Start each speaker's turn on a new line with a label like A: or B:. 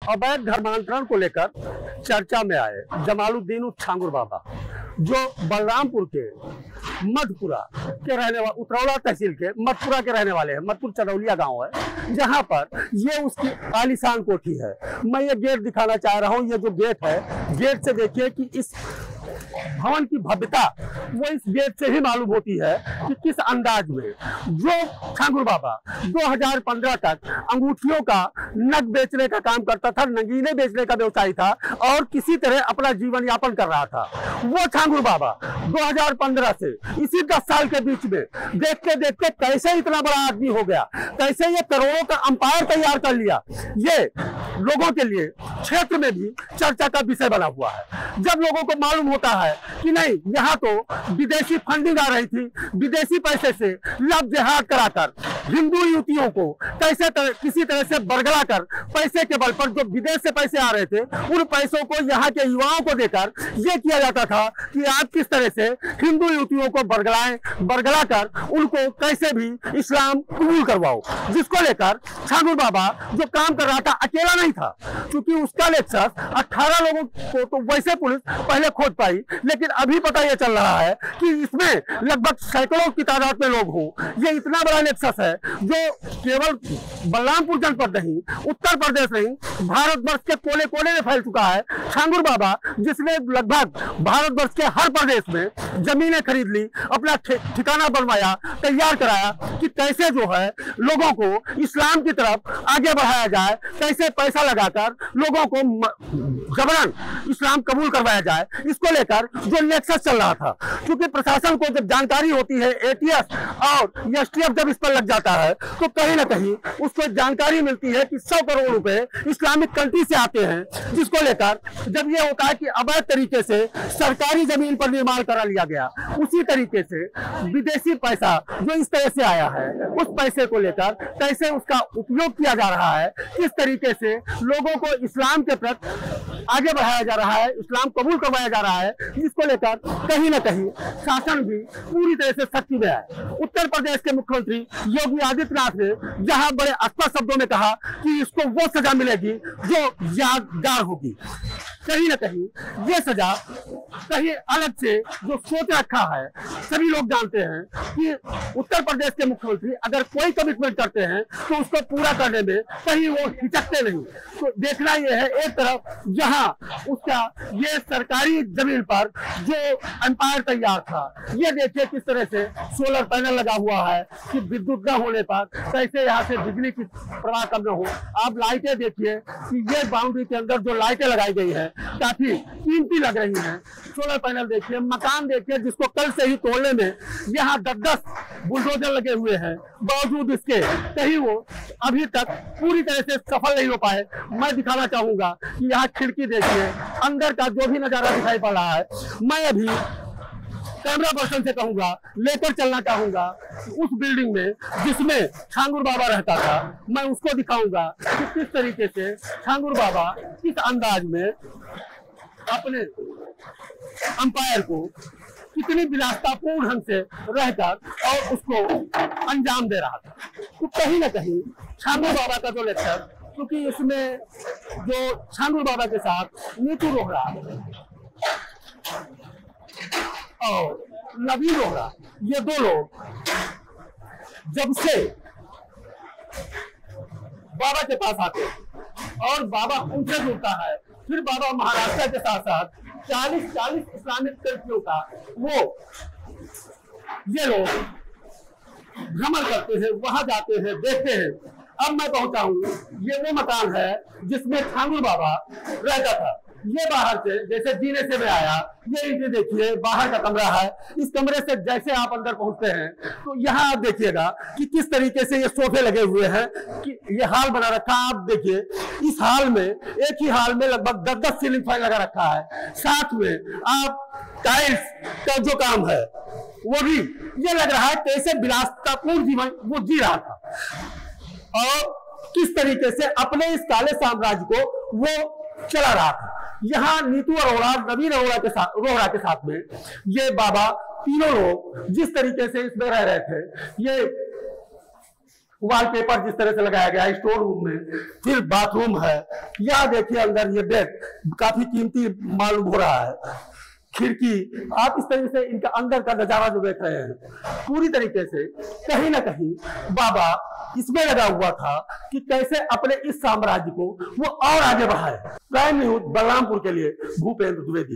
A: अवैध धर्मांतरण को लेकर चर्चा में आए जमालुद्दीन छांगुर बाबा, जो बलरामपुर के मधपुरा के रहने वाले, उतरौला तहसील के मधपुरा के रहने वाले हैं। मधपुर चरौलिया गांव है, जहां पर ये उसकी आलीशान कोठी है। मैं ये गेट दिखाना चाह रहा हूं। ये जो गेट है, गेट से देखिए कि इस भवन की भव्यता वो इस गेट से ही मालूम होती है कि किस अंदाज में जो छांगुर बाबा 2015 तक अंगूठियों का नग बेचने का काम करता था, नगीने बेचने का व्यवसाय था और किसी तरह अपना जीवन यापन कर रहा था। वो छांगुर बाबा 2015 से इसी 10 साल के बीच में देखते देखते कैसे इतना बड़ा आदमी हो गया, कैसे ये करोड़ों का अंपायर तैयार कर लिया, ये लोगों के लिए क्षेत्र में भी चर्चा का विषय बना हुआ है। जब लोगों को मालूम होता है कि नहीं, यहाँ तो विदेशी फंडिंग आ रही थी, विदेशी पैसे से लव जिहाद कराकर हिंदू युवतियों को किसी तरह से बरगला कर पैसे के बल पर जो विदेश से पैसे आ रहे थे, उन पैसों को यहाँ के युवाओं को देकर यह किया जाता था कि आप किस तरह से हिंदू युवतियों को बरगला कर उनको कैसे भी इस्लाम कबूल करवाओ, जिसको लेकर छांगुर बाबा जो काम कर रहा था अकेला नहीं था, क्योंकि उसका लेक्चर 18 लोगों को तो वैसे पुलिस पहले खोज पाई, लेकिन अभी पता यह चल रहा है कि इसमें लगभग सैकड़ों की तादाद में लोग हों। ये इतना बड़ा नेक्सस है जो केवल बलरामपुर जनपद नहीं, उत्तर प्रदेश नहीं, भारतवर्ष के कोने कोने में फैल चुका है। छांगुर बाबा जिसने लगभग भारतवर्ष के हर प्रदेश में जमीनें खरीद ली, अपना ठिकाना बनवाया, तैयार कराया कि कैसे जो है लोगों को इस्लाम की तरफ आगे बढ़ाया जाए, कैसे पैसा लगाकर लोगों को जबरन इस्लाम कबूल करवाया जाए। इसको लेकर जो नेक्सस चल रहा था, क्योंकि प्रशासन को जब जानकारी होती है, एटीएस और एसटीएफ जब इस पर लग जाता है तो कहीं ना कहीं उसको जानकारी मिलती है कि 100 करोड़ रुपए इस्लामिक कंट्री से आते हैं, जिसको लेकर जब ये होता है कि अवैध तरीके से सरकारी जमीन पर निर्माण करा लिया गया, उसी तरीके से विदेशी पैसा जो इस तरह से आया है, उस पैसे को लेकर कैसे उसका उपयोग किया जा रहा है, किस तरीके से लोगों को इस्लाम के प्रति आगे बढ़ाया जा रहा है, इस्लाम कबूल करवाया जा रहा है, जिसको लेकर कहीं ना कहीं शासन भी पूरी तरह से सख्ती में है। उत्तर प्रदेश के मुख्यमंत्री योगी आदित्यनाथ ने जहां बड़े स्पष्ट शब्दों में कहा कि इसको वो सजा मिलेगी जो यादगार होगी, कहीं ना कहीं ये सजा कहीं अलग से जो सोच रखा है। सभी लोग जानते हैं कि उत्तर प्रदेश के मुख्यमंत्री अगर कोई कमिटमेंट करते हैं तो उसको पूरा करने में कहीं वो हिचकते नहीं। तो देखना यह है, एक तरफ जहां उसका ये सरकारी जमीन पर जो एम्पायर तैयार था, ये देखिए किस तरह से सोलर पैनल लगा हुआ है कि विद्युत न होने पर कैसे यहाँ से बिजली की प्रवाह कम न हो। आप लाइटें देखिए कि ये बाउंड्री के अंदर जो लाइटें लगाई गई है काफी कीमती लग रही हैं। सोलर पैनल देखिए, मकान देखिए जिसको कल से ही तोड़ने में यहाँ 10-10 बुलडोजर लगे हुए हैं, बावजूद इसके कहीं वो अभी तक पूरी तरह से सफल नहीं हो पाए। मैं दिखाना चाहूंगा कि यहाँ खिड़की देखिए, अंदर का जो भी नजारा दिखाई पड़ रहा है, मैं अभी कैमरा पर्सन से कहूंगा, लेकर चलना चाहूंगा उस बिल्डिंग में जिसमें छांगुर बाबा रहता था। मैं उसको दिखाऊंगा कि किस तरीके से छांगुर बाबा किस अंदाज में अपने अंपायर को कितनी विलासतापूर्ण ढंग से रहकर और उसको अंजाम दे रहा था। तो कहीं ना कहीं छांगुर बाबा का जो लेक्चर, क्योंकि इसमें जो छांगुर बाबा के साथ नीतू रोहरा और नवीन रोहरा, ये दो लोग जब से बाबा के पास आते और बाबा उनसे जुड़ता है, फिर बाबा महाराष्ट्र के साथ साथ 40 इस्लामिक कंट्रियों का वो ये लोग भ्रमण करते हैं, वहां जाते हैं, देखते हैं। अब मैं पहुंचा हूं, ये वो मकान है जिसमें छांगुर बाबा रहता था। ये बाहर से जैसे जीने से मैं आया, ये देखिए बाहर का कमरा है। इस कमरे से जैसे आप अंदर पहुंचते हैं तो यहाँ आप देखिएगा कि किस तरीके से ये सोफे लगे हुए हैं, कि ये हाल बना रखा है। आप देखिए इस हाल में, एक ही हाल में लगभग 10-10 सीलिंग फैन लगा रखा है। साथ में आप टाइल्स का जो काम है वो भी, ये लग रहा है कैसे विलासतापूर्ण जीवन वो जी रहा था और किस तरीके से अपने इस काले साम्राज्य को वो चला रहा था। यहाँ नीतू अरोड़ा, नवीन रोहरा के साथ में ये बाबा तीनों लोग जिस तरीके से इसमें रह रहे थे, ये वॉलपेपर जिस तरह से लगाया गया है स्टोर रूम में, फिर बाथरूम है, यहाँ देखिए अंदर ये बेड काफी कीमती मालूम हो रहा है, खिड़की, आप इस तरीके से इनका अंदर का नजारा जो देख रहे हैं, पूरी तरीके से कहीं ना कहीं बाबा इसमें लगा हुआ था कि कैसे अपने इस साम्राज्य को वो और आगे बढ़ाए। प्राइम न्यूज बलरामपुर के लिए भूपेंद्र द्विवेदी।